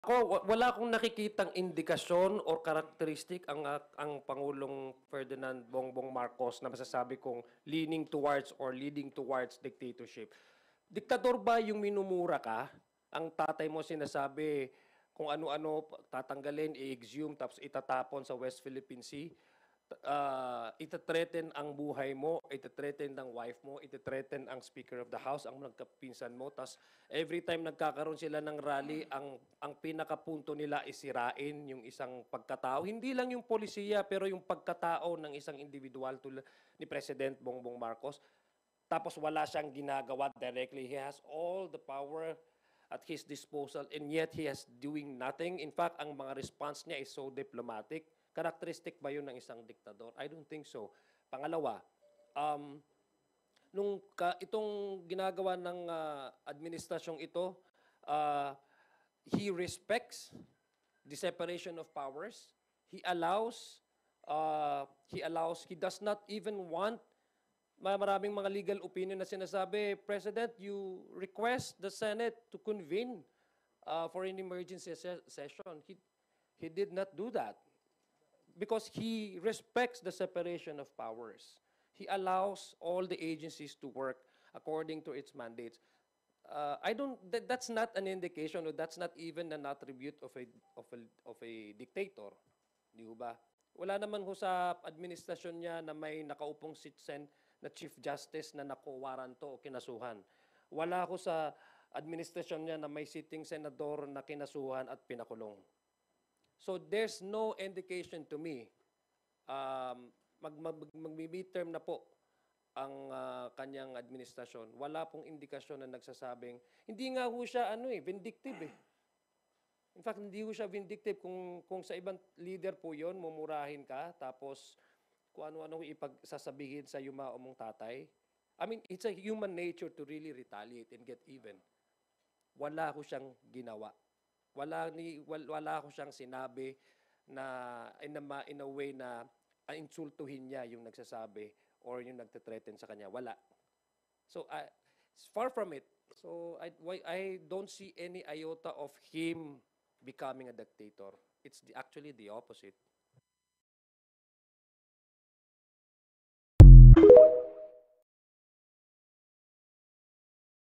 Wala akong nakikitang indikasyon or karakteristik ang Pangulong Ferdinand Bongbong Marcos na masasabi kong leaning towards or leading towards dictatorship. Diktador ba yung minumura ka? Ang tatay mo sinasabi kung ano-ano tatanggalin, i-exhume, tapos itatapon sa West Philippine Sea. Itathreaten ang buhay mo, itathreaten ang wife mo, itathreaten ang Speaker of the House, ang nagkapinsan mo. Tapos every time nagkakaroon sila ng rally, ang pinakapunto nila isirain yung isang pagkatao. Hindi lang yung polisiya, pero yung pagkatao ng isang individual tulad ni President Bongbong Marcos. Tapos wala siyang ginagawa directly. He has all the power at his disposal and yet he has doing nothing. In fact, ang mga response niya is so diplomatic. Characteristic ba yun ng isang diktador? I don't think so. Pangalawa, itong ginagawa ng administrasyong ito, he respects the separation of powers. He does not even want, maraming mga legal opinion na sinasabi, President, you request the Senate to convene for an emergency session. He did not do that because he respects the separation of powers. He allows all the agencies to work according to its mandates. That's not an indication, or that's not even an attribute of a dictator. Di ba? Wala naman ho sa administrasyon niya na may nakaupong citizen na Chief Justice na nakuwaranto o kinasuhan. Wala ho sa administrasyon niya na may sitting senador na kinasuhan at pinakulong. So there's no indication to me. Mag-midterm na po ang kanyang administrasyon. Wala pong indikasyon na nagsasabing, hindi nga ho siya vindictive eh. In fact, hindi ho siya vindictive. Kung sa ibang leader po yon, mumurahin ka, tapos kung ano-ano ipagsasabihin sa yumao mong tatay. I mean, it's a human nature to really retaliate and get even. Wala ho siyang ginawa. Wala ko siyang sinabi na in a way na insultuhin niya yung nagsasabi or yung nagte-threaten sa kanya. Wala. So, far from it. So, I don't see any iota of him becoming a dictator. It's actually the opposite.